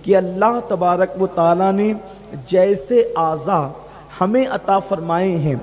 کہ اللہ تبارک و تعالی نے جیسے اعضا ہمیں عطا فرمائے ہیں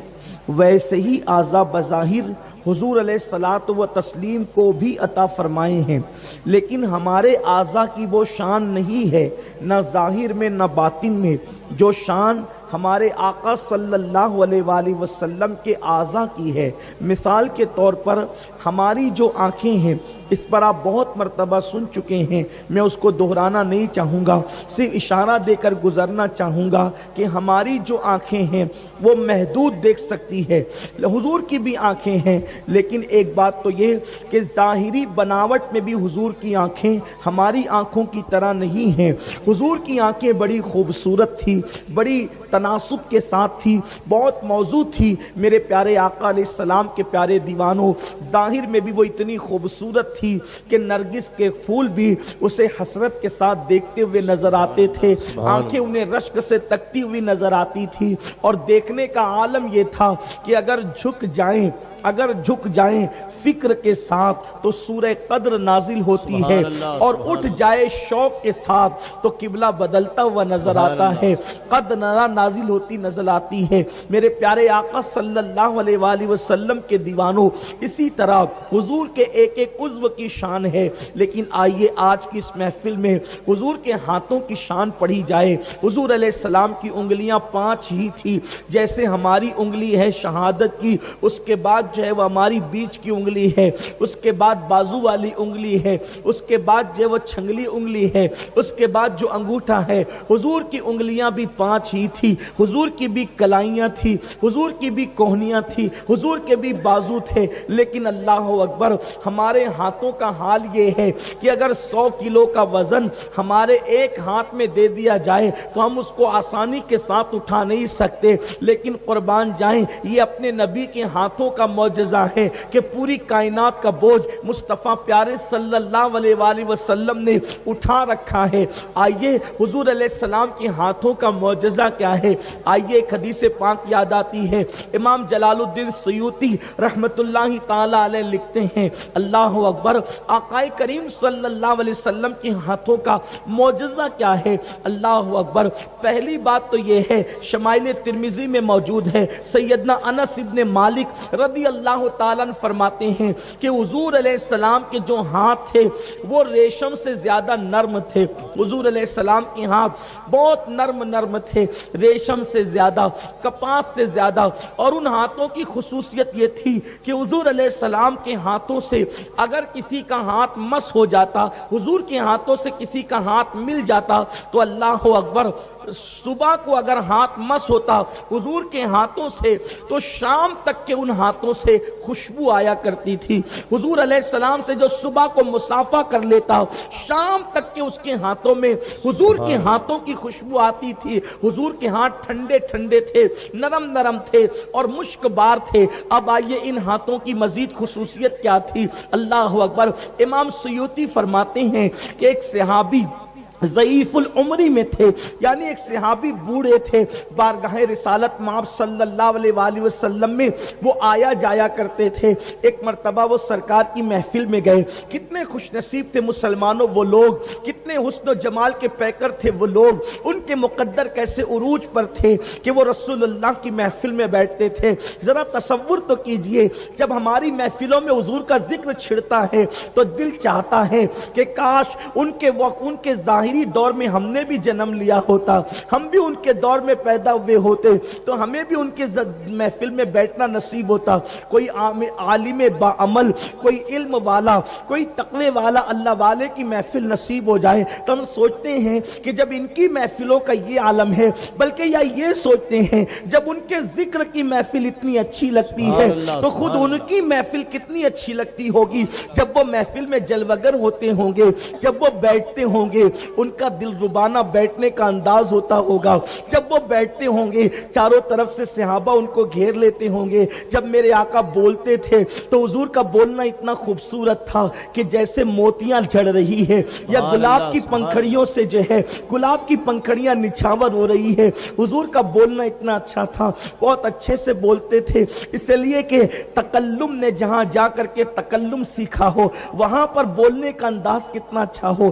ویسے ہی اعضا بظاہر حضور علیہ الصلوۃ و تسلیم کو بھی عطا فرمائے ہیں، لیکن ہمارے اعضا کی وہ شان نہیں ہے، نہ ظاہر میں نہ باطن میں، جو شان ہمارے آقا صلی اللہ علیہ وآلہ وسلم کے اعضا کی ہے۔ مثال کے طور پر ہماری جو آنکھیں ہیں، اس پر آپ بہت مرتبہ سن چکے ہیں، میں اس کو دہرانا نہیں چاہوں گا، صرف اشارہ دے کر گزرنا چاہوں گا کہ ہماری جو آنکھیں ہیں وہ محدود دیکھ سکتی ہے، حضور کی بھی آنکھیں ہیں، لیکن ایک بات تو یہ کہ ظاہری بناوٹ میں بھی حضور کی آنکھیں ہماری آنکھوں کی طرح نہیں ہیں۔ حضور کی آنکھیں بڑی خوبصورت تھی، بڑی تناسب کے ساتھ تھی، بہت موزوں تھی۔ میرے پیارے آقا علیہ السلام کے پیارے دیوانوں، ظاہر میں بھی وہ اتنی خوبصورت تھی کہ نرگس کے پھول بھی اسے حسرت کے ساتھ دیکھتے ہوئے نظر آتے تھے، آنکھیں انہیں رشک سے تکتی ہوئی نظر آتی تھی، اور دیکھنے کا عالم یہ تھا کہ اگر جھک جائیں فکر کے ساتھ تو سورہ قدر نازل ہوتی ہے، اور اٹھ جائے شوق کے ساتھ تو قبلہ بدلتا ہوا نظر آتا ہے، قد نازل ہوتی نظر آتی ہے۔ میرے پیارے آقا صلی اللہ علیہ وآلہ وسلم کے دیوانوں، اسی طرح حضور کے ایک ایک عضو کی شان ہے، لیکن آئیے آج کی اس محفل میں حضور کے ہاتھوں کی شان پڑھی جائے۔ حضور علیہ السلام کی انگلیاں 5 ہی تھی، جیسے ہماری انگلی ہے شہادت کی، اس کے بعد جو ہے وہ ہماری بیچ کی انگلی ہے، اس کے بعد بازو والی انگلی ہے، اس کے بعد جو وہ چھنگلی انگلی ہے، اس کے بعد جو انگوٹھا ہے۔ حضور کی انگلیاں بھی 5 ہی تھی، حضور کی بھی کلائیاں تھی، حضور کی بھی کوہنیاں تھی، حضور کے بھی بازو تھے، لیکن اللہ اکبر، ہمارے ہاتھوں کا حال یہ ہے کہ اگر 100 کلو کا وزن ہمارے ایک ہاتھ میں دے دیا جائے تو ہم اس کو آسانی کے ساتھ اٹھا نہیں سکتے، لیکن قربان جائیں یہ اپنے نبی کے ہاتھوں کا معجزہ ہے کہ پوری کائنات کا بوجھ مصطفیٰ پیارے صلی اللہ علیہ وآلہ وسلم نے اٹھا رکھا ہے۔ آئیے حضور علیہ السلام کے ہاتھوں کا معجزہ کیا ہے، آئیے ایک حدیث پاک یاد آتی ہے۔ امام جلال الدین سیوطی رحمت اللہ تعالی علیہ لکھتے ہیں، اللہ اکبر، آقا کریم صلی اللہ علیہ وسلم کے ہاتھوں کا معجزہ کیا ہے، اللہ اکبر۔ پہلی بات تو یہ ہے، شمائل ترمذی میں موجود ہے، سیدنا انس ابن مالک رضی اللہ تعالیٰ عنہ فرماتے ہیں کہ حضور علیہ السلام کے جو ہاتھ تھے وہ ریشم سے زیادہ نرم تھے۔ حضور علیہ السلام کے ہاتھ بہت نرم تھے، ریشم سے زیادہ، کپاس سے زیادہ، اور ان ہاتھوں کی خصوصیت یہ تھی کہ حضور علیہ السلام کے ہاتھوں سے اگر کسی کا ہاتھ مس ہو جاتا، حضور کے ہاتھوں سے کسی کا ہاتھ مل جاتا تو اللہ اکبر، صبح کو اگر ہاتھ مس ہوتا حضور کے ہاتھوں سے تو شام تک کے ان ہاتھوں سے خوشبو آیا کرتی تھی۔ حضور علیہ السلام سے جو صبح کو مصافحہ کر لیتا، شام تک کے اس کے ہاتھوں میں حضور کے ہاتھوں کی خوشبو آتی تھی۔ حضور کے ہاتھ ٹھنڈے تھے، نرم تھے اور مشک بار تھے۔ اب آئیے ان ہاتھوں کی مزید خصوصیت کیا تھی، اللہ اکبر۔ امام سیوطی فرماتے ہیں کہ ایک صحابی ضعیف العمری میں تھے، یعنی ایک صحابی بوڑھے تھے، بارگاہ رسالت مآب صلی اللہ علیہ وآلہ وسلم میں وہ آیا جایا کرتے تھے۔ ایک مرتبہ وہ سرکار کی محفل میں گئے، کتنے خوش نصیب تھے مسلمانوں وہ لوگ، کتنے حسن و جمال کے پیکر تھے وہ لوگ، ان کے مقدر کیسے عروج پر تھے کہ وہ رسول اللہ کی محفل میں بیٹھتے تھے۔ ذرا تصور تو کیجئے، جب ہماری محفلوں میں حضور کا ذکر چھڑتا ہے تو دل چاہتا ہے کہ کاش ان کے ظاہر دور میں ہم نے بھی جنم لیا ہوتا، ہم بھی ان کے دور میں پیدا ہوئے ہوتے تو ہمیں بھی ان کے محفل میں بیٹھنا نصیب ہوتا۔ کوئی عالم باعمل، کوئی علم والا، کوئی تقوی والا اللہ والے کی محفل نصیب ہو جائے تو ہم سوچتے ہیں کہ جب ان کی محفلوں کا یہ عالم ہے، بلکہ یا یہ سوچتے ہیں جب ان کے ذکر کی محفل اتنی اچھی لگتی ہے تو خود ان کی محفل کتنی اچھی لگتی ہوگی جب وہ محفل میں جلوگر ہوتے ہوں گے، جب وہ بیٹھتے ہوں گے، ان کا دل ربانہ بیٹھنے کا انداز ہوتا ہوگا، جب وہ بیٹھتے ہوں گے چاروں طرف سے صحابہ ان کو گھیر لیتے ہوں گے۔ جب میرے آقا بولتے تھے تو حضور کا بولنا اتنا خوبصورت تھا کہ جیسے موتیاں جھڑ رہی ہے یا گلاب کی پنکھڑیوں سے جو ہے گلاب کی پنکھڑیاں نچھاور ہو رہی ہے۔ حضور کا بولنا اتنا اچھا تھا، بہت اچھے سے بولتے تھے، اس لیے کہ تکلم نے جہاں جا کر کے تکلم سیکھا ہو وہاں پر بولنے کا انداز کتنا اچھا ہو۔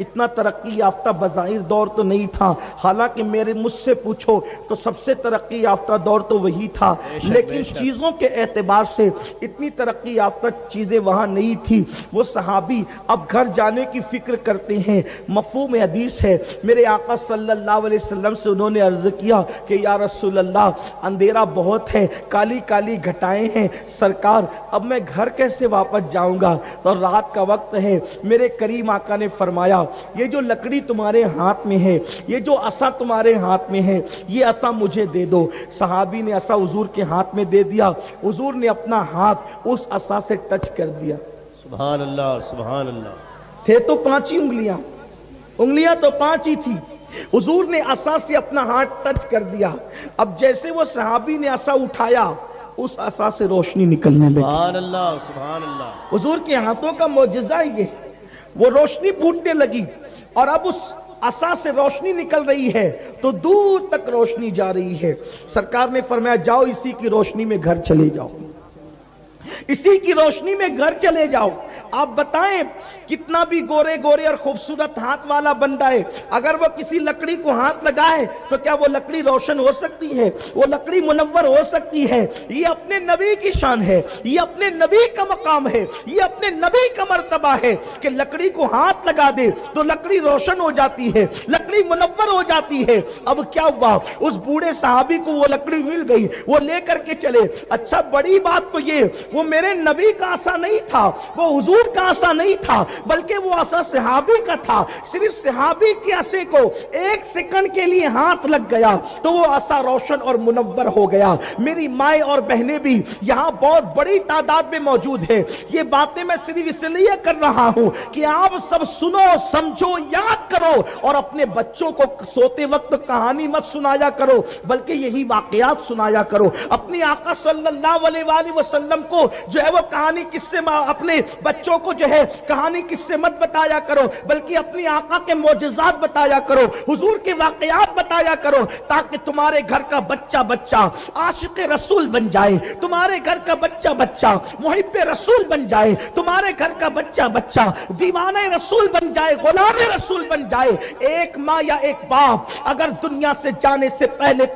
اتنا ترقی یافتہ بظاہر دور تو نہیں تھا، حالانکہ مجھ سے پوچھو تو سب سے ترقی یافتہ دور تو وہی تھا، لیکن چیزوں کے اعتبار سے اتنی ترقی یافتہ چیزیں وہاں نہیں تھی۔ وہ صحابی اب گھر جانے کی فکر کرتے ہیں، مفہوم حدیث ہے، میرے آقا صلی اللہ علیہ وسلم سے انہوں نے عرض کیا کہ یا رسول اللہ اندھیرا بہت ہے، کالی کالی گھٹائیں ہیں، سرکار اب میں گھر کیسے واپس جاؤں گا؟ تو رات کا وقت ہے۔ میرے کریم آقا نے فرمایا یہ جو لکڑی تمہارے ہاتھ میں ہے، یہ جو عصا تمہارے ہاتھ میں ہے، یہ عصا مجھے دے دو۔ صحابی نے عصا حضور کے ہاتھ میں دے دیا، حضور نے اپنا ہاتھ اس عصا سے ٹچ کر دیا۔ سبحان اللہ سبحان اللہ۔ تھے تو 5 ہی انگلیاں تو 5 ہی تھی، حضور نے عصا سے اپنا ہاتھ ٹچ کر دیا۔ اب جیسے وہ صحابی نے عصا اٹھایا، اس عصا سے روشنی نکلنے لگی۔ سبحان اللہ سبحان اللہ۔ حضور کے ہاتھوں کا معجزہ یہ، وہ روشنی پھوٹنے لگی اور اب اس عصا سے روشنی نکل رہی ہے تو دور تک روشنی جا رہی ہے۔ سرکار نے فرمایا جاؤ اسی کی روشنی میں گھر چلے جاؤ، اسی کی روشنی میں گھر چلے جاؤ۔ آپ بتائیں کتنا بھی گورے گورے اور خوبصورت ہاتھ والا بندہ ہے، اگر وہ کسی لکڑی کو ہاتھ لگائے تو کیا وہ لکڑی روشن ہو سکتی ہے؟ وہ لکڑی منور ہو سکتی ہے؟ یہ اپنے نبی کی شان ہے، یہ اپنے نبی کا مقام ہے، یہ اپنے نبی کا مرتبہ ہے کہ لکڑی کو ہاتھ لگا دے تو لکڑی روشن ہو جاتی ہے، لکڑی منور ہو جاتی ہے۔ اب کیا ہوا؟ اس بوڑھے صحابی کو وہ لکڑی مل گئی، وہ لے کر کے چلے۔ اچھا بڑی بات تو یہ، وہ میرے نبی کا عصا نہیں تھا، وہ حضور کا عصا نہیں تھا، بلکہ وہ عصا صحابی کا تھا۔ صرف صحابی کے عصے کو 1 سیکنڈ کے لیے ہاتھ لگ گیا تو وہ عصا روشن اور منور ہو گیا۔ میری مائیں اور بہنیں بھی یہاں بہت بڑی تعداد میں موجود ہیں۔ یہ باتیں میں صرف اس لیے کر رہا ہوں کہ آپ سب سنو، سمجھو، یاد کرو اور اپنے بچوں کو سوتے وقت کہانی مت سنایا کرو بلکہ یہی واقعات سنایا کرو۔ اپنی آقا صلی اللہ علیہ وآلہ وسلم کو جو ہے وہ کہانی قصے اپنے بچوں کو جو ہے کہانی قصے مت بتایا کرو بلکہ اپنی آقا کے معجزات بتایا کرو، حضور کے واقعات بتایا کرو، تاکہ تمہارے گھر کا بچہ بچہ عاشق رسول بن جائے، تمہارے گھر کا بچہ بچہ محب رسول بن جائے، تمہارے گھر کا بچہ بچہ دیوانہ رسول بن جائے، غلام رسول بن جائے۔ ایک ماں یا ایک باپ اگر دنیا سے جانے سے پہلے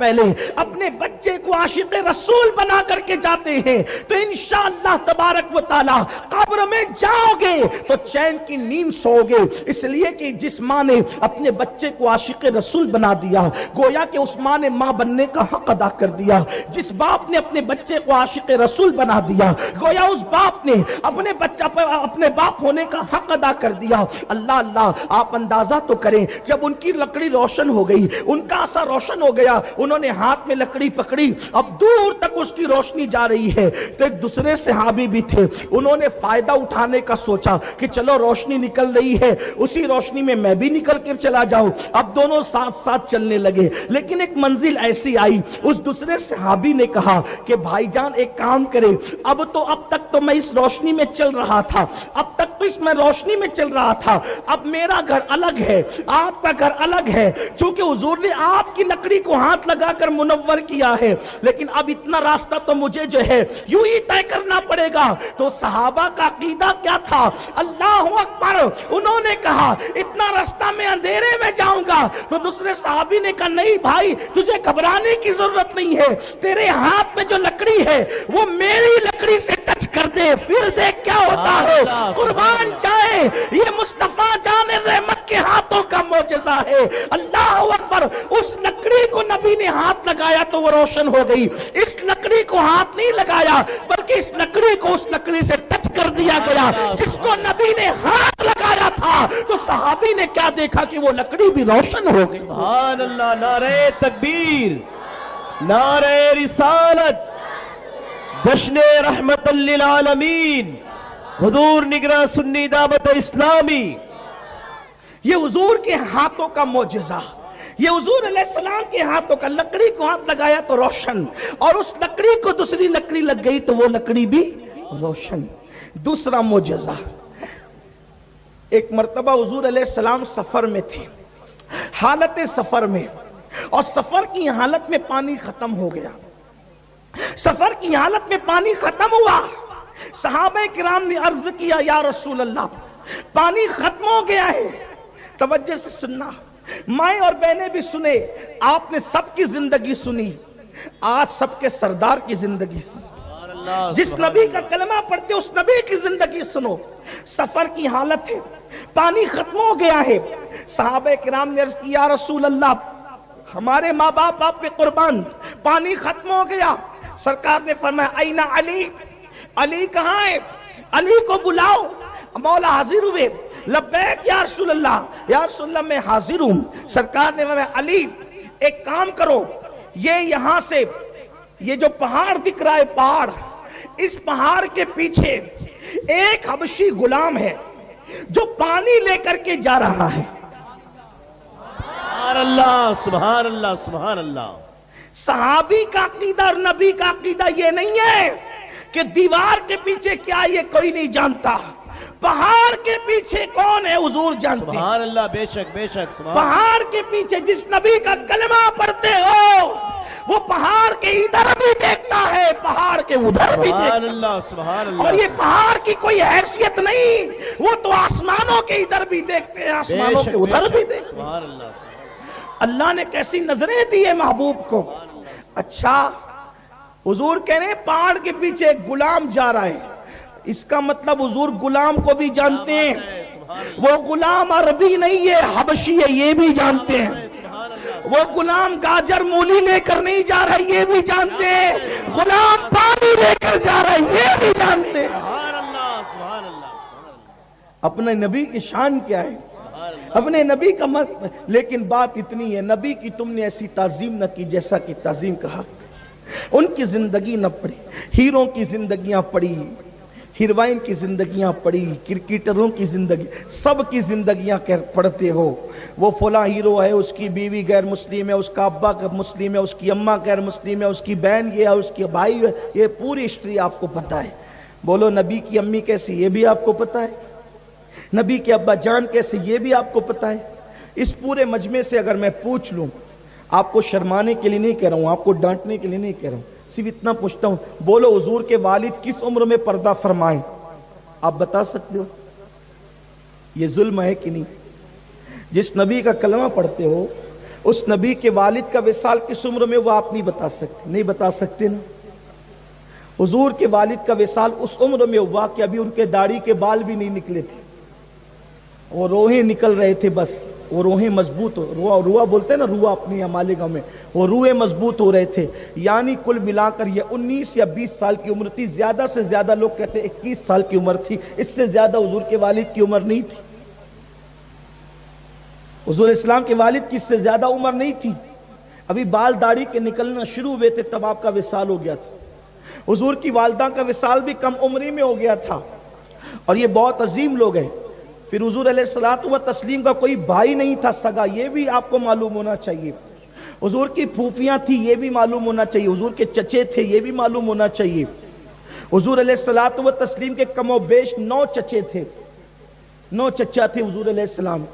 اپنے بچے کو عاشق رسول بنا کر کے جاتے ہیں تو انشاءاللہ تبارک و تعالی قبر میں جاؤ گے تو چین کی نیند سو گے، اس لیے کہ جس ماں نے اپنے بچے کو عاشق رسول بنا دیا گویا کہ اس ماں نے ماں بننے کا حق ادا کر دیا۔ جس باپ نے اپنے بچے کو عاشق رسول بنا دیا گویا اس باپ نے اپنے باپ ہونے کا حق ادا کر دیا۔ اللہ اللہ، آپ اندازہ تو کریں، جب ان کی لکڑی روشن ہو گئی، ان کا عصا روشن ہو گیا، انہوں نے ہاتھ میں لکڑی پکڑی، اب دور تک اس کی روشنی جا رہی ہے تو ایک دوسرے صحابی بھی تھے، انہوں نے فائدہ اٹھانے کا سوچا کہ چلو روشنی نکل رہی ہے، اسی روشنی میں میں بھی نکل کر چلا جاؤں۔ اب دونوں ساتھ ساتھ چلنے لگے، لیکن ایک منزل ایسی آئی، اس دوسرے صحابی نے کہا کہ بھائی جان ایک کام کرے، اب تک تو میں اس روشنی میں چل رہا تھا، اب تک تو اس میں روشنی میں چل رہا تھا، اب میرا گھر الگ ہے، آپ کا گھر الگ ہے، چونکہ حضور نے آپ کی لکڑی کو ہاتھ لگا کر منور کیا ہے، لیکن اب اتنا راستہ تو مجھے جو ہے یوں ہی طے کرنا پڑے گا۔ تو صحابہ کا عقیدہ کیا تھا؟ اللہ اکبر، انہوں نے کہا اتنا راستہ میں اندھیرے میں جاؤں گا، تو دوسرے صحابی نے کہا نہیں بھائی، تجھے گھبرانے کی ضرورت نہیں ہے، تیرے ہاتھ میں جو لکڑی ہے وہ میری لکڑی سے ٹچ کر دے، پھر دیکھ کیا ہوتا ہے۔ قربان جائے، یہ مصطفیٰ جان رحمت کے ہاتھوں کا معجزہ ہے۔ اللہ اکبر، اس لکڑی کو نبی نے ہاتھ لگایا تو وہ روشن ہو گئی، اس لکڑی کو ہاتھ نہیں لگایا بلکہ اس لکڑی کو اس لکڑی سے ٹچ کر دیا گیا جس کو نبی نے ہاتھ لگایا تھا، تو صحابی نے کیا دیکھا کہ وہ لکڑی بھی روشن ہو گئی۔ سبحان اللہ، نعرہ تکبیر، نعرہ رسالت، جشن رحمت للعالمین، حضور نگراں سنی دعوت اسلامی۔ یہ حضور کے ہاتھوں کا معجزہ، یہ حضور علیہ السلام کے ہاتھوں کا، لکڑی کو ہاتھ لگایا تو روشن، اور اس لکڑی کو دوسری لکڑی لگ گئی تو وہ لکڑی بھی روشن۔ دوسرا معجزہ، ایک مرتبہ حضور علیہ السلام سفر میں تھے، حالت سفر میں، اور سفر کی حالت میں پانی ختم ہو گیا، سفر کی حالت میں پانی ختم ہوا۔ صحابہ کرام نے عرض کیا یا رسول اللہ پانی ختم ہو گیا ہے، توجہ سے سننا، مائیں اور بہنیں بھی سنے، آپ نے سب کی زندگی سنی، آج سب کے سردار کی زندگی سنی۔ جس نبی کا کلمہ پڑھتے اس نبی کی زندگی سنو۔ سفر کی حالت ہے، پانی ختم ہو گیا ہے، صحابہ کرام نے عرض کی یا رسول اللہ ہمارے ماں باپ آپ پہ قربان، پانی ختم ہو گیا۔ سرکار نے فرمایا این علی، علی کہاں ہے؟ علی کو بلاؤ۔ مولا حاضر ہوئے، لبیک یا رسول اللہ، یا رسول اللہ میں حاضر ہوں۔ سرکار نے فرمایا علی ایک کام کرو، یہ یہاں سے یہ جو پہاڑ دکھ رہا ہے پہاڑ، اس پہاڑ کے پیچھے ایک حبشی غلام ہے جو پانی لے کر کے جا رہا ہے۔ سبحان اللہ سبحان اللہ سبحان اللہ۔ صحابی کا عقیدہ اور نبی کا عقیدہ یہ نہیں ہے کہ دیوار کے پیچھے کیا یہ کوئی نہیں جانتا، پہاڑ کے پیچھے کون ہے حضور جانتے ہیں۔ سبحان اللہ، بے شک بے شک، سبحان پہاڑ کے پیچھے جس نبی کا کلمہ پڑھتے ہو وہ پہاڑ کے ادھر بھی دیکھتا ہے، پہاڑ کے ادھر بھی دیکھتا ہے۔ سبحان اللہ سبحان اللہ۔ اور یہ پہاڑ کی کوئی حیثیت نہیں، وہ تو آسمانوں کے ادھر بھی دیکھتے ہیں، آسمانوں کے ادھر بھی دیکھتے ہیں۔ سبحان اللہ۔ اللہ نے کیسی نظریں دی ہے محبوب کو۔ اچھا حضور کہہ رہے ہیں پہاڑ کے پیچھے ایک غلام جا رہا ہے، اس کا مطلب حضور غلام کو بھی جانتے ہیں، وہ غلام عربی نہیں ہے حبشی ہے، یہ بھی جانتے ہیں۔ وہ غلام گاجر مولی لے کر نہیں جا رہا ہے، یہ بھی جانتے ہیں۔ غلام پانی لے کر جا رہا ہے، یہ بھی جانتے ہیں۔ سبحان اللہ سبحان اللہ۔ اپنے نبی کی شان کیا ہے، اپنے نبی کا لیکن بات اتنی ہے، نبی کی تم نے ایسی تعظیم نہ کی جیسا کہ تعظیم کا حق تھا۔ ان کی زندگی نہ پڑھی، ہیروں کی زندگیاں پڑھی، ہیروائن کی زندگیاں پڑھی، کرکٹروں کی زندگی، سب کی زندگیاں پڑھتے ہو۔ وہ فلاں ہیرو ہے، اس کی بیوی غیر مسلم ہے، اس کا ابا مسلم ہے، اس کی اماں غیر مسلم ہے، اس کی بہن یہ ہے، اس کے بھائی ہے، یہ پوری ہسٹری آپ کو پتا ہے۔ بولو نبی کی امی کیسی، یہ بھی آپ کو پتا ہے۔ نبی کے ابا جان کیسے، یہ بھی آپ کو پتا ہے۔ اس پورے مجمع سے اگر میں پوچھ لوں، آپ کو شرمانے کے لیے نہیں کہہ رہا ہوں، آپ کو ڈانٹنے کے لیے نہیں کہہ رہا ہوں، صرف اتنا پوچھتا ہوں، بولو حضور کے والد کس عمر میں پردہ فرمائیں؟ آپ بتا سکتے ہو؟ یہ ظلم ہے کہ نہیں؟ جس نبی کا کلمہ پڑھتے ہو اس نبی کے والد کا وصال کس عمر میں وہ آپ نہیں بتا سکتے، نہیں بتا سکتے نا۔ حضور کے والد کا وصال اس عمر میں ہوا کہ ابھی ان کے داڑھی کے بال بھی نہیں نکلے تھے، وہ روحیں نکل رہے تھے، بس وہ روحیں مضبوط ہو، روح بولتے ہیں نا، روح اپنی ہمارے گاؤں میں، وہ روحیں مضبوط ہو رہے تھے۔ یعنی کل ملا کر یہ 19 یا 20 سال کی عمر تھی، زیادہ سے زیادہ لوگ کہتے ہیں 21 سال کی عمر تھی، اس سے زیادہ حضور کے والد کی عمر نہیں تھی۔ حضور اسلام کے والد کی اس سے زیادہ عمر نہیں تھی، ابھی بال داڑھی کے نکلنا شروع ہوئے تھے، تب آپ کا وصال ہو گیا تھا۔ حضور کی والدہ کا وصال بھی کم عمری میں ہو گیا تھا، اور یہ بہت عظیم لوگ ہیں۔ پھر حضور علیہ الصلوۃ والتسلیم کا کوئی بھائی نہیں تھا سگا، یہ بھی آپ کو معلوم ہونا چاہیے۔ حضور کی پھوپھیاں تھی، یہ بھی معلوم ہونا چاہیے۔ حضور کے چچے تھے، یہ بھی معلوم ہونا چاہیے۔ حضور علیہ الصلوۃ والتسلیم کے کم و بیش 9 چچے تھے، 9 چچا تھے حضور علیہ السلام۔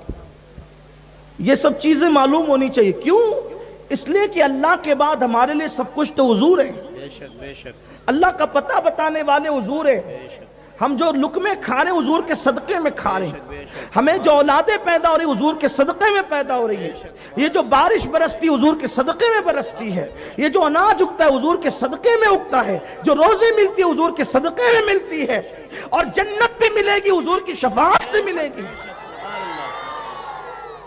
یہ سب چیزیں معلوم ہونی چاہیے۔ کیوں؟ اس لیے کہ اللہ کے بعد ہمارے لیے سب کچھ تو حضور ہے۔ بے شک بے شک۔ اللہ کا پتہ بتانے والے حضور ہیں۔ ہم جو لقمے کھا رہے ہیں حضور کے صدقے میں کھا رہے ہیں، ہمیں جو اولادیں پیدا ہو رہی حضور کے صدقے میں پیدا ہو رہی ہے، یہ جو بارش برستی حضور کے صدقے میں برستی ہے، یہ جو اناج اگتا ہے حضور کے صدقے میں اگتا ہے، جو روزی ملتی ہے حضور کے صدقے میں ملتی ہے، اور جنت بھی ملے گی حضور کی شفاعت سے ملے گی۔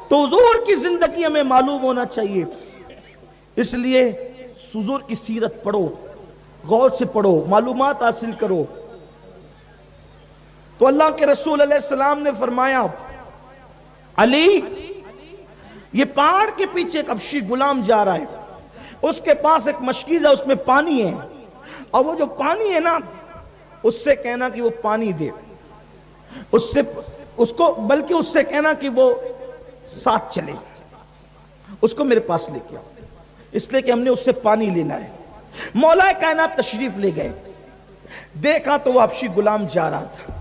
تو حضور کی زندگی ہمیں معلوم ہونا چاہیے، اس لیے حضور کی سیرت پڑھو، غور سے پڑھو، معلومات حاصل کرو۔ تو اللہ کے رسول علیہ السلام نے فرمایا علی یہ پہاڑ کے پیچھے ایک حبشی غلام جا رہا ہے، اس کے پاس ایک مشکیزہ، اس میں پانی ہے، اور وہ جو پانی ہے نا اس سے کہنا کہ وہ پانی دے، اس کو بلکہ اس سے کہنا کہ وہ ساتھ چلے، اس کو میرے پاس لے کے آؤ، اس لیے کہ ہم نے اس سے پانی لینا ہے۔ مولا کائنات تشریف لے گئے، دیکھا تو وہ حبشی غلام جا رہا تھا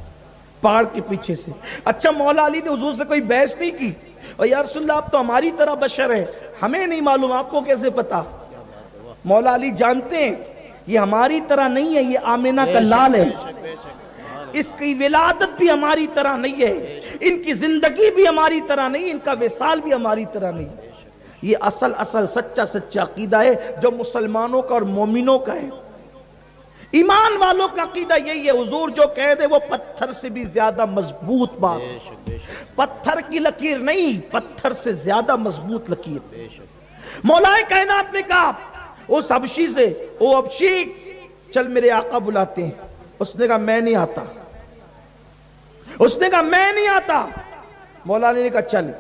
پہاڑ کے پیچھے سے۔ اچھا مولا علی نے حضور سے کوئی بحث نہیں کی، اور یا رسول اللہ آپ تو ہماری طرح بشر ہیں، ہمیں نہیں معلوم، آپ کو کیسے پتا؟ مولا علی جانتے ہیں یہ ہماری طرح نہیں ہے، یہ آمینہ کا لال ہے، اس کی ولادت بھی ہماری طرح نہیں ہے، ان کی زندگی بھی ہماری طرح نہیں، ان کا وصال بھی ہماری طرح نہیں. یہ اصل سچا عقیدہ ہے جو مسلمانوں کا اور مومنوں کا ہے. ایمان والوں کا عقیدہ یہی ہے. حضور جو کہہ دے وہ پتھر سے بھی زیادہ مضبوط بات، پتھر کی لکیر نہیں، پتھر سے زیادہ مضبوط لکیر. مولا کائنات نے کہا اس حبشی سے، او حبشی چل میرے آقا بلاتے ہیں. اس نے کہا میں نہیں آتا. اس نے کہا میں نہیں آتا. مولا نے کہا چل.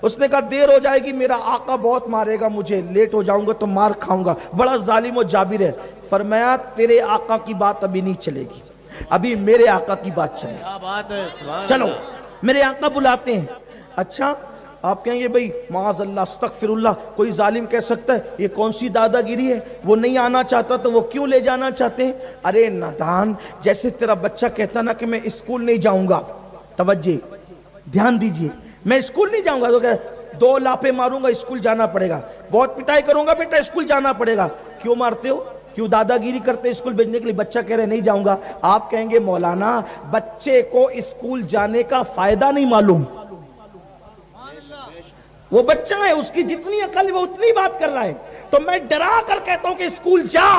اس نے کہا دیر ہو جائے گی، میرا آقا بہت مارے گا مجھے، لیٹ ہو جاؤں گا تو مار کھاؤں گا، بڑا ظالم و جابر ہے. فرمایا تیرے آقا کی بات ابھی نہیں چلے گی، ابھی میرے آقا کی بات چلے. کیا بات ہے، سبحان چلو اللہ. میرے آقا بلاتے ہیں. اچھا آپ کہیں گے بھئی معاذ اللہ استغفر اللہ، کوئی ظالم کہہ سکتا ہے یہ کون سی دادا گیری ہے، وہ نہیں آنا چاہتا تو وہ کیوں لے جانا چاہتے ہیں؟ ارے نادان، جیسے تیرا بچہ کہتا نا کہ میں اسکول نہیں جاؤں گا. توجہ دھیان دیجئے، میں اسکول نہیں جاؤں گا تو کہ 2 لاپے ماروں گا اسکول جانا پڑے گا، بہت پٹائی کروں گا بیٹا اسکول جانا پڑے گا. کیوں مارتے ہو؟ کیوں دادا گیری کرتے اسکول بھیجنے کے لیے؟ بچہ کہہ رہے نہیں جاؤں گا. آپ کہیں گے مولانا بچے کو اسکول جانے کا فائدہ نہیں معلوم، وہ بچہ ہے، اس کی جتنی عقل وہ اتنی بات کر رہا ہے. تو میں ڈرا کر کہتا ہوں کہ اسکول جا،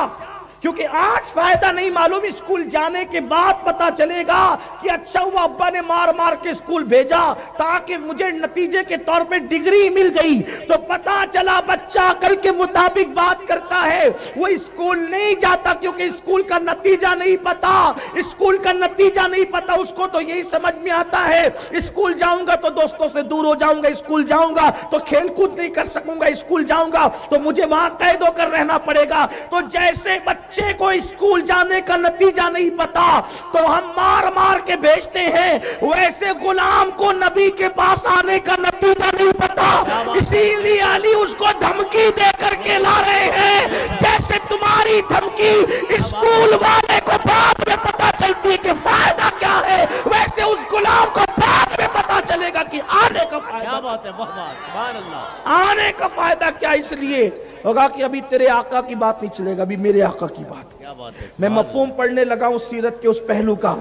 کیونکہ آج فائدہ نہیں معلوم، اسکول جانے کے بعد پتا چلے گا کہ اچھا ہوا ابا نے مار مار کے اسکول بھیجا تاکہ مجھے نتیجے کے طور پہ ڈگری مل گئی. تو پتا چلا بچہ عقل کے مطابق بات کرتا ہے، وہ اسکول نہیں جاتا کیونکہ اسکول کا نتیجہ نہیں پتا. اسکول کا نتیجہ نہیں پتا، اس کو تو یہی سمجھ میں آتا ہے اسکول جاؤں گا تو دوستوں سے دور ہو جاؤں گا، اسکول جاؤں گا تو کھیل کود نہیں کر سکوں گا، اسکول جاؤں گا تو مجھے وہاں قید ہو کر رہنا پڑے گا. تو جیسے بچے کو اسکول جانے کا نتیجہ نہیں پتا تو ہم مار مار کے بھیجتے ہیں، ویسے غلام کو نبی کے پاس آنے کا نتیجہ نہیں پتا، اسی لیے علی اس کو دھمکی دے کر کے لا رہے ہیں. جیسے تمہاری دھمکی اسکول والے کو بعد میں پتا چلتی ہے کہ فائدہ کیا ہے، ویسے اس غلام کو بعد میں پتا چلے گا کہ آنے کا فائدہ کیا بات ہے، سبحان اللہ. آنے کا فائدہ کیا. اس لیے ہوگا کہ ابھی تیرے آقا کی بات نہیں چلے گا، ابھی میرے آقا کی بات. کیا بات ہے. میں مفہوم پڑھنے لگا ہوں سیرت کے اس پہلو کا.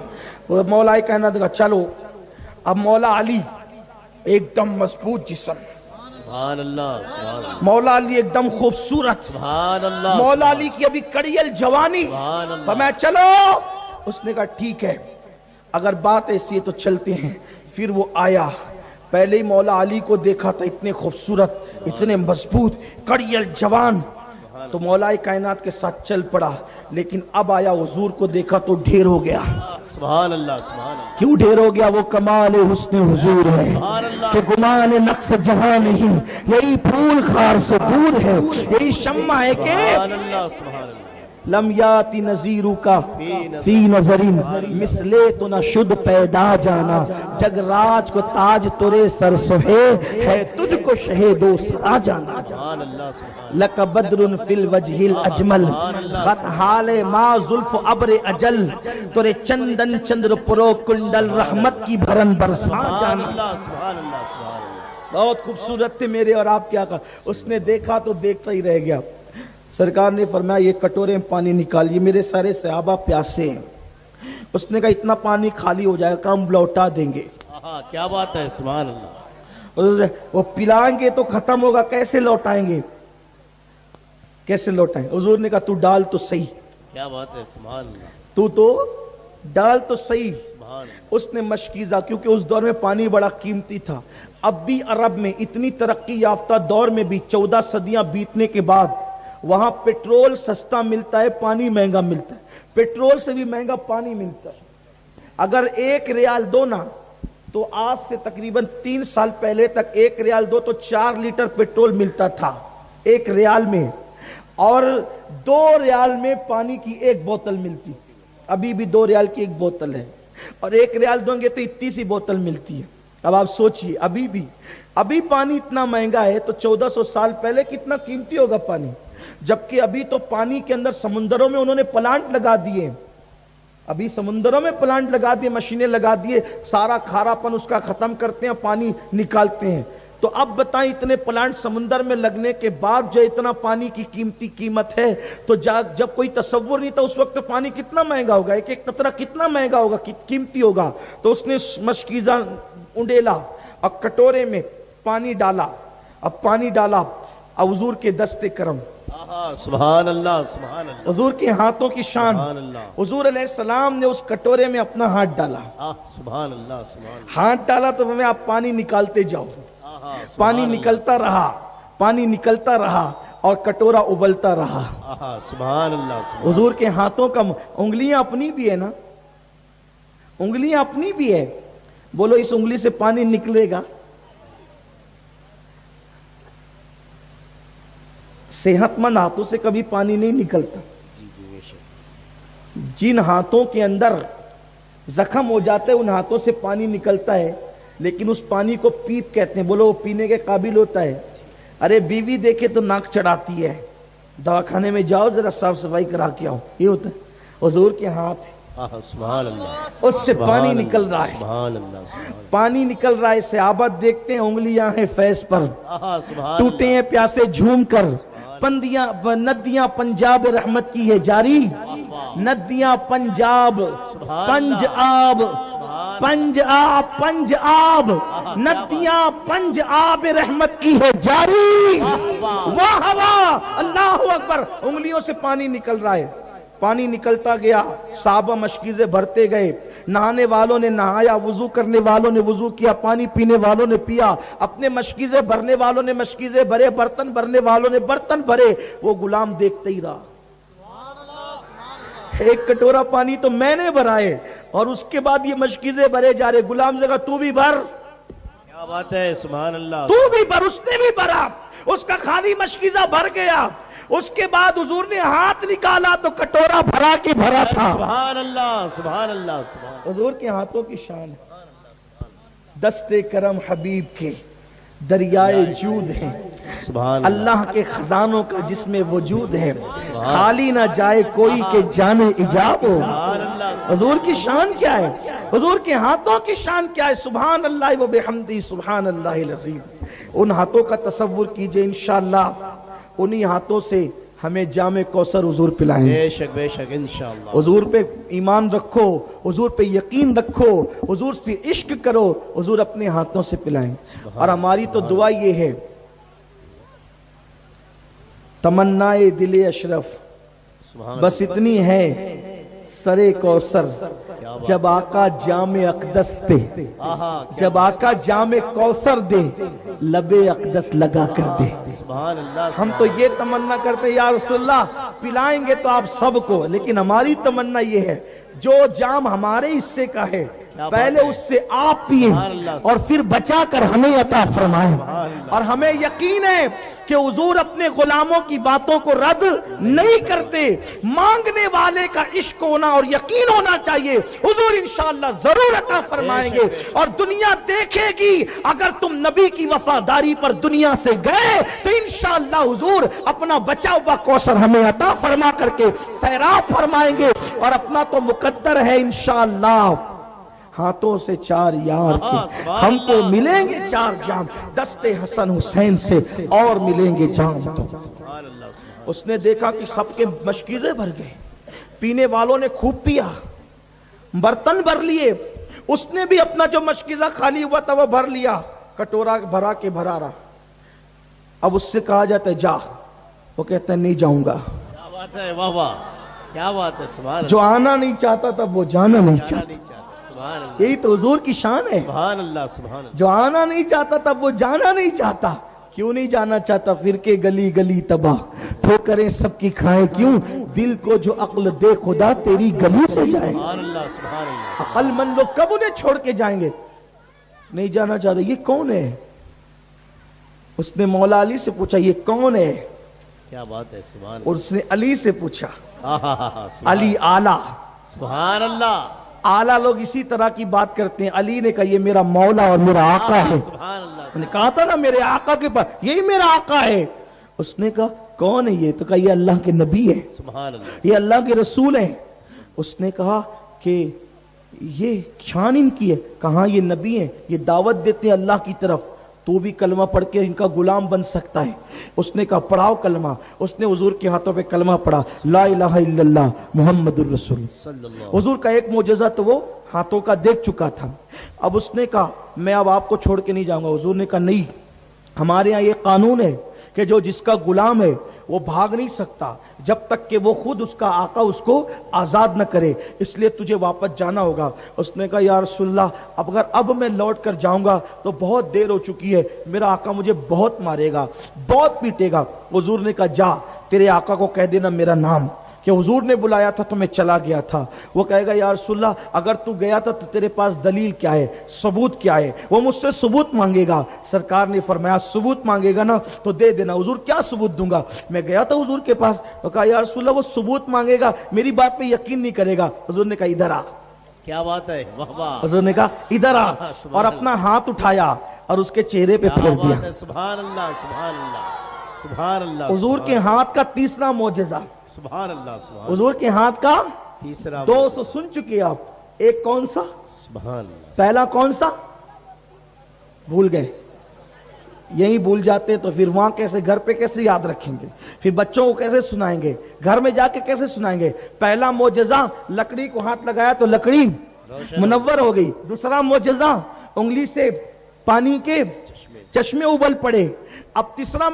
مولا کہنا دے گا چلو. اب مولا علی ایک دم مضبوط جسم، سبحان اللہ، سبحان اللہ. مولا علی ایک دم خوبصورت، سبحان اللہ. مولا علی کی ابھی کڑیل جوانی. سبحان اللہ. فرمایا چلو. اس نے کہا ٹھیک ہے اگر بات ایسی ہے تو چلتے ہیں. پھر وہ آیا، پہلے ہی مولا علی کو دیکھا تھا اتنے خوبصورت، اتنے مضبوط، کڑیل جوان، تو مولا کائنات کے ساتھ چل پڑا. لیکن اب آیا حضور کو دیکھا تو ڈھیر ہو گیا. سبحان اللہ، سبحان اللہ. کیوں ڈھیر ہو گیا؟ وہ کمال حسن حضور ہے سبحان اللہ. کہ گمان نقص جہاں نہیں، یہی پھول خار سے دور ہے، یہی شمع ہے کہ سبحان اللہ، سبحان اللہ. لم یاتی نظیرو کا فی نظرین مثلے تو نہ شد پیدا جانا. جگ راج کو تاج ترے سر سہے، ہے تجھ کو شہدو سرا جانا. سبحان اللہ، سبحان اللہ. لک بدر فی الوجہ الاجمل، خط حال ما زلف ابر اجل، ترے چندن چندر پرو کنڈل، رحمت کی بھرن برسا سبحان جانا. اللہ، سبحان اللہ، سبحان اللہ. بہت خوبصورت تھے میرے اور آپ کیا کہا. اس نے دیکھا تو دیکھتا ہی رہ گیا. سرکار نے فرمایا یہ کٹورے میں پانی نکالیے، میرے سارے صحابہ پیاسے ہیں. اس نے کہا اتنا پانی خالی ہو جائے گا، ہم لوٹا دیں گے. کیا بات ہے، سبحان اللہ. وہ پلائیں گے تو ختم ہوگا، کیسے لوٹائیں گے، کیسے لوٹائیں؟ حضور نے کہا تو ڈال تو صحیح. کیا بات ہے، سبحان اللہ. تو ڈال تو صحیح. سبحان اللہ. اس نے مشکیزہ، کیونکہ اس دور میں پانی بڑا قیمتی تھا. اب بھی عرب میں اتنی ترقی یافتہ دور میں بھی 14 صدیاں بیتنے کے بعد وہاں پیٹرول سستا ملتا ہے، پانی مہنگا ملتا ہے. پیٹرول سے بھی مہنگا پانی ملتا ہے. اگر 1 ریال دو نا تو آج سے تقریباً 3 سال پہلے تک 1 ریال دو تو 4 لیٹر پیٹرول ملتا تھا 1 ریال میں، اور 2 ریال میں پانی کی 1 بوتل ملتی. ابھی بھی 2 ریال کی 1 بوتل ہے، اور 1 ریال دوں گے تو اتنی سی بوتل ملتی ہے. اب آپ سوچئے ابھی پانی اتنا مہنگا ہے تو 1400 سال پہلے کتنا قیمتی ہوگا پانی. جبکہ ابھی تو پانی کے اندر سمندروں میں انہوں نے پلانٹ لگا دیے، ابھی سمندروں میں پلانٹ لگا دیے، مشینیں لگا دیے، سارا کھارا پن اس کا ختم کرتے ہیں، پانی نکالتے ہیں. تو اب بتائیں اتنے پلانٹ سمندر میں لگنے کے بعد جو اتنا پانی کی قیمت ہے، تو جب کوئی تصور نہیں تھا اس وقت پانی کتنا مہنگا ہوگا، ایک ایک قطرہ کتنا مہنگا ہوگا، قیمتی ہوگا. تو اس نے مشکیزہ انڈیلا اور کٹورے میں پانی ڈالا. اب پانی ڈالا، اب حضور کے دستے کرم، سبحان اللہ سبحان اللہ حضور کے ہاتھوں کی شان. سبحان اللہ. حضور علیہ السلام نے اس کٹورے میں اپنا ہاتھ ڈالا. سبحان اللہ سبحان اللہ. ہاتھ ڈالا تو ہمیں آپ پانی نکالتے جاؤ. پانی نکلتا رہا، پانی نکلتا رہا اور کٹورا ابلتا رہا. سبحان اللہ. حضور کے ہاتھوں کا انگلیاں اپنی بھی ہے نا، انگلیاں اپنی بھی ہے. بولو اس انگلی سے پانی نکلے گا؟ صحت مند ہاتھوں سے کبھی پانی نہیں نکلتا. جن ہاتھوں کے اندر زخم ہو جاتے ہیں ان ہاتھوں سے پانی نکلتا ہے، لیکن اس پانی کو پیپ کہتے ہیں. بولو وہ پینے کے قابل ہوتا ہے. ارے بیوی دیکھے تو ناک چڑھاتی ہے، دواخانے میں جاؤ ذرا صاف صفائی کرا کے آؤ، یہ ہوتا ہے. حضور کے ہاتھ سبحان اللہ، اس سے پانی نکل رہا ہے. سبحان اللہ. پانی نکل رہا ہے. صحابت دیکھتے ہیں انگلیاں ہیں فیض پر، ٹوٹے ہیں پیاسے جھوم کر. ندیاں پنجاب رحمت کی ہے جاری، ندیاں پنجاب پنج آب، پنج آب ندیاں پنج آب رحمت کی ہے جاری. واہ واہ اللہ اکبر. انگلیوں سے پانی نکل رہا ہے. پانی نکلتا گیا، صحابہ مشکیزیں بھرتے گئے. نہانے والوں نے نہایا، وضو کرنے والوں نے وضو کیا، پانی پینے والوں نے پیا، اپنے مشکیزیں بھرنے والوں نے مشکیزیں بھرے، برتن بھرنے والوں نے برتن بھرے. وہ غلام دیکھتے ہی رہا. ایک کٹورا پانی تو میں نے بھرائے اور اس کے بعد یہ مشکیزیں بھرے جا رہے. غلام سے کہا تو بھی بھر. کیا بات ہے، سبحان اللہ. تو بھی بھر. اس نے بھی بھرا، اس کا خالی مشکیزہ بھر گیا. اس کے بعد حضور نے ہاتھ نکالا تو کٹورا بھرا کے بھرا تھا. سبحان اللہ سبحان اللہ سبحان. حضور کے ہاتھوں کی شان ہے. دستے کرم حبیب کے دریائے جود ہیں، سبحان اللہ کے خزانوں کا جس میں وجود ہے. خالی نہ جائے کوئی کہ جانے ایجاب ہو. حضور کی شان کیا ہے، حضور کے ہاتھوں کی شان کیا ہے. سبحان اللہ و بحمدہ سبحان اللہ العظیم. ان ہاتھوں کا تصور کیجئے، انشاءاللہ انہی ہاتھوں سے ہمیں جام کوثر حضور پلائیں. بے شک بے شک انشاءاللہ. حضور پہ ایمان رکھو، حضور پہ یقین رکھو، حضور سے عشق کرو، حضور اپنے ہاتھوں سے پلائیں. اور ہماری تو دعا یہ ہے، تمنائے دل اشرف بس اتنی ہے سرے کوثر، جب آقا جام اقدس دے، جب آقا جام کوثر دے، لبے اقدس لگا کر دے. سبحان اللہ. ہم تو یہ تمنا کرتے یا رسول اللہ پلائیں گے تو آپ سب کو، لیکن ہماری تمنا یہ ہے جو جام ہمارے حصے کا ہے پہلے اس سے آپ پیئیں اور پھر بچا کر ہمیں عطا فرمائیں. اور ہمیں یقین ہے کہ حضور اپنے غلاموں کی باتوں کو رد نہیں کرتے. مانگنے والے کا عشق ہونا اور یقین ہونا چاہیے. حضور انشاءاللہ ضرور عطا فرمائیں گے اور دنیا دیکھے گی. اگر تم نبی کی وفاداری پر دنیا سے گئے تو انشاءاللہ حضور اپنا بچا ہوا کوثر ہمیں عطا فرما کر کے سیراب فرمائیں گے. اور اپنا تو مقدر ہے انشاءاللہ ہاتھوں سے چار یار کے ہم کو ملیں گے چار جام، دستے حسن حسین سے اور ملیں گے جام. تو اس نے دیکھا کہ سب کے مشکیزیں بھر گئے، پینے والوں نے خوب پیا، برتن بھر لیے. اس نے بھی اپنا جو مشکیزہ خالی ہوا تھا وہ بھر لیا، کٹورا بھرا کے بھرا رہا. اب اس سے کہا جاتا ہے جا، وہ کہتا ہے نہیں جاؤں گا. کیا بات ہے، واہ واہ کیا بات ہے. سبحان جو آنا نہیں چاہتا تھا وہ جانا نہیں چاہتا. سبحان اللہ. یہی تو حضور کی شان ہے. سبحان اللہ سبحان اللہ. جو آنا نہیں چاہتا تھا وہ جانا نہیں چاہتا. کیوں نہیں جانا چاہتا؟ پھر کے گلی گلی تباہ ٹھوکریں سب کی کھائیں کیوں، دل کو جو عقل دے خدا تیری گلی سے جائے. سبحان اللہ سبحان اللہ. عقل مند لوگ کب انہیں چھوڑ کے جائیں گے؟ نہیں جانا چاہتا. یہ کون ہے؟ اس نے مولا علی سے پوچھا یہ کون ہے؟ کیا بات ہے. سبحان اور اس نے علی سے پوچھا. اللہ. علی آلہ. سبحان اللہ. آلہ لوگ اسی طرح کی بات کرتے ہیں. علی نے کہا یہ میرا مولا اور میرا آقا ہے. سبحان اللہ. نے کہا تھا نا میرے آقا کے پاس یہی میرا آقا ہے. اس نے کہا کون ہے یہ؟ تو کہا یہ اللہ کے نبی ہے، سبحان اللہ. یہ اللہ کے رسول ہیں. اس نے کہا کہ یہ شان ان کی ہے. کہاں یہ نبی ہیں، یہ دعوت دیتے ہیں اللہ کی طرف. تو بھی کلمہ پڑھ کے ان کا غلام بن سکتا ہے. اس نے کہا پڑھاؤ کلمہ. اس نے حضور کے ہاتھوں پہ کلمہ پڑھا, لا الہ الا اللہ محمد الرسول. صلی اللہ حضور کا ایک معجزہ تو وہ ہاتھوں کا دیکھ چکا تھا. اب اس نے کہا میں اب آپ کو چھوڑ کے نہیں جاؤں گا. حضور نے کہا نہیں, ہمارے ہاں یہ قانون ہے کہ جو جس کا غلام ہے وہ بھاگ نہیں سکتا جب تک کہ وہ خود اس کا آقا اس کو آزاد نہ کرے, اس لیے تجھے واپس جانا ہوگا. اس نے کہا یا رسول اللہ اب میں لوٹ کر جاؤں گا تو بہت دیر ہو چکی ہے, میرا آقا مجھے بہت مارے گا, بہت پیٹے گا. حضور نے کہا جا تیرے آقا کو کہہ دینا میرا نام کہ حضور نے بلایا تھا تو میں چلا گیا تھا. وہ کہے گا یا رسول اللہ اگر تو گیا تھا تو تیرے پاس دلیل کیا ہے, ثبوت کیا ہے؟ وہ مجھ سے ثبوت مانگے گا. سرکار نے فرمایا ثبوت مانگے گا نا تو دے دینا. حضور کیا ثبوت دوں گا؟ میں گیا تھا حضور کے پاس. وہ کہا یا رسول اللہ وہ ثبوت مانگے گا, میری بات پہ یقین نہیں کرے گا. حضور نے کہا ادھر آ. کیا بات ہے, واہ واہ, حضور نے کہا ادھر آ, اور اپنا ہاتھ اٹھایا اور اس کے چہرے پہ کیا پھیر بات دیا. ہے, سبحان اللہ سبحان اللہ سبحان اللہ. حضور کے ہاتھ کا تیسرا معجزہ, سبحان اللہ سبحان حضور کے ہاتھ کا تیسرا 200 سن چکے آپ. ایک کون سا؟ سبحان اللہ. پہلا کون سا بھول گئے؟ یہی بھول جاتے تو پھر وہاں کیسے, گھر پہ کیسے یاد رکھیں گے, پھر بچوں کو کیسے سنائیں گے, گھر میں جا کے کیسے سنائیں گے؟ پہلا معجزہ لکڑی کو ہاتھ لگایا تو لکڑی منور ہو گئی. دوسرا معجزہ انگلی سے پانی کے چشمے ابل پڑے. اب تیسرا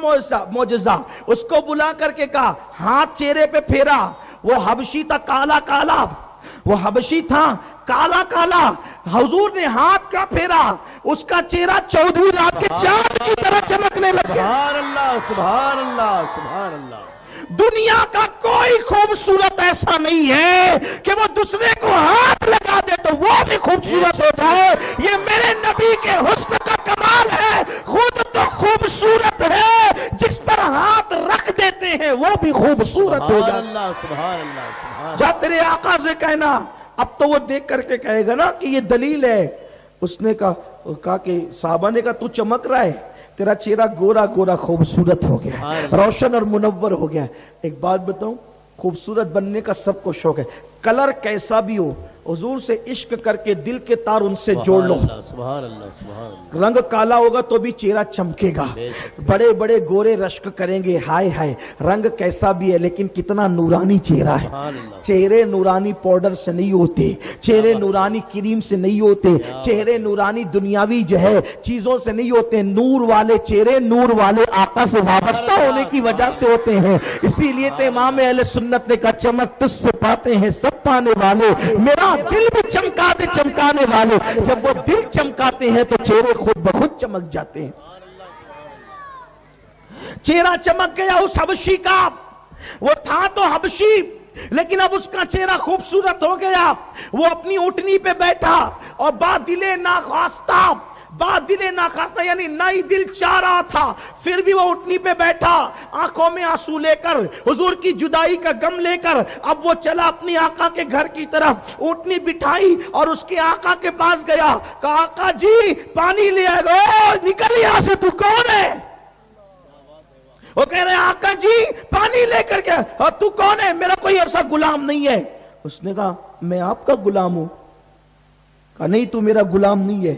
معجزہ اس کو بلا کر کے کہا ہاتھ چہرے پہ پھیرا. وہ حبشی تھا کالا کالا, وہ حبشی تھا کالا کالا. حضور نے ہاتھ کا پھیرا, اس کا چہرہ 14ویں رات کے چاند کی طرح چمکنے لگا. سبحان اللہ سبحان اللہ سبحان اللہ. دنیا کا کوئی خوبصورت ایسا نہیں ہے کہ وہ دوسرے کو ہاتھ لگا دے تو وہ بھی خوبصورت ہو جائے. یہ میرے نبی کے حسن کا کمال ہے. خود تو خوبصورت ہے, جس پر ہاتھ رکھ دیتے ہیں وہ بھی خوبصورت ہو سبحان جائے. اللہ سبحان اللہ سبحان جا تیرے آقا سے کہنا. اب تو وہ دیکھ کر کے کہے گا نا کہ یہ دلیل ہے. اس نے کہا کہ صحابہ نے کہا تو چمک رہا ہے, تیرا چہرہ گورا گورا خوبصورت ہو گیا, روشن اور منور ہو گیا. ایک بات بتاؤں, خوبصورت بننے کا سب کو شوق ہے, کلر کیسا بھی ہو, حضور سے عشق کر کے دل کے تار ان سے جوڑ لو. سبحان اللہ سبحان اللہ. رنگ کالا ہوگا تو بھی چہرہ چمکے گا, بڑے بڑے گورے رشک کریں گے, ہائے ہائے رنگ کیسا بھی ہے لیکن کتنا نورانی چہرہ ہے. چہرے نورانی پاؤڈر سے نہیں ہوتے, چہرے نورانی کریم سے نہیں ہوتے, چہرے نورانی دنیاوی جو ہے چیزوں سے نہیں ہوتے. نور والے چہرے نور والے آقا سے وابستہ ہونے کی وجہ سے ہوتے ہیں. اسی لیے تو امام اہل سنت نے کہا چمک تجھ سے پاتے ہیں سب پانے والے, میرا دل بھی چمکا دے چمکانے والے. جب وہ دل چمکاتے ہیں تو چہرے خود بخود چمک جاتے ہیں. چہرہ چمک گیا اس حبشی کا. وہ تھا تو حبشی لیکن اب اس کا چہرہ خوبصورت ہو گیا. وہ اپنی اونٹنی پہ بیٹھا اور بادلے ناخواستہ یعنی نئی دل چاہ رہا تھا, پھر بھی وہ اٹھنی پہ بیٹھا, آنکھوں میں آنسو لے کر, حضور کی جدائی کا غم لے کر. اب وہ چلا اپنی آقا کے گھر کی طرف, اٹھنی بٹھائی اور اس کے آقا کے پاس گیا. کہا آقا جی پانی لے آئے گا. نکل یہاں سے, تو کون ہے؟ وہ کہہ رہے آقا جی پانی لے کر گیا. اور تو کون ہے؟ میرا کوئی ایسا غلام نہیں ہے. اس نے کہا میں آپ کا غلام ہوں. کہا نہیں تو میرا غلام نہیں ہے,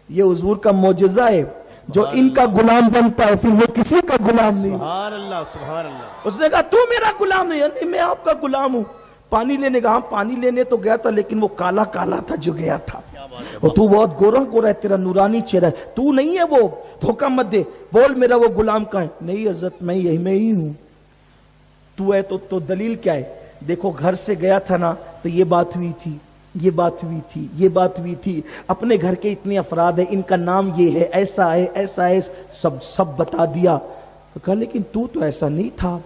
یہ حضور کا معجزہ ہے. جو ان کا غلام بنتا ہے پھر وہ کسی کا غلام نہیں. سبحان اللہ سبحان اللہ. اس نے کہا تو میرا غلام نہیں, نہیں میں آپ کا غلام ہوں. پانی لینے کا, پانی لینے تو گیا تھا لیکن وہ کالا کالا تھا جو گیا تھا. اور تو بہت گورا گورا ہے, تیرا نورانی چہرہ ہے, تو نہیں ہے وہ, دھوکہ مت دے. بول میرا وہ غلام کہاں ہے؟ نہیں حضرت میں ہی ہوں. تو ہے تو دلیل کیا ہے؟ دیکھو گھر سے گیا تھا نا تو یہ بات ہوئی تھی, یہ بات ہوئی تھی. اپنے گھر کے اتنے افراد ہیں, ان کا نام یہ ہے, ایسا ہے, سب بتا دیا. تو کہا لیکن تو ایسا نہیں تھا,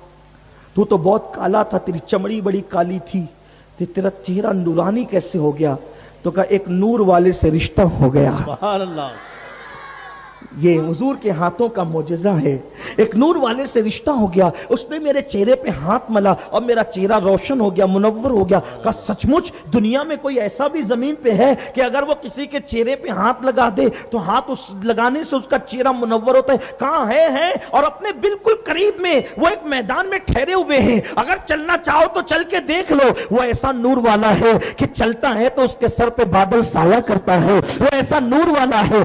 تو بہت کالا تھا, تیری چمڑی بڑی کالی تھی, تیرا چہرہ نورانی کیسے ہو گیا؟ تو کہا ایک نور والے سے رشتہ ہو گیا. سبحان اللہ. یہ حضور کے ہاتھوں کا معجزہ ہے. ایک نور والے سے رشتہ ہو گیا, اس نے میرے چہرے پہ ہاتھ ملا اور میرا چہرہ روشن ہو گیا, منور ہو گیا. کہا سچ مچ دنیا میں کوئی ایسا بھی زمین پہ ہے کہ اگر وہ کسی کے چہرے پہ ہاتھ لگا دے تو ہاتھ اس لگانے سے اس کا چہرہ منور ہوتا ہے؟ کہاں ہے. اور اپنے بالکل قریب میں وہ ایک میدان میں ٹھہرے ہوئے ہیں, اگر چلنا چاہو تو چل کے دیکھ لو. وہ ایسا نور والا ہے کہ چلتا ہے تو اس کے سر پہ بادل سایہ کرتا ہے. وہ ایسا نور والا ہے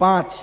5।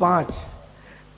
5।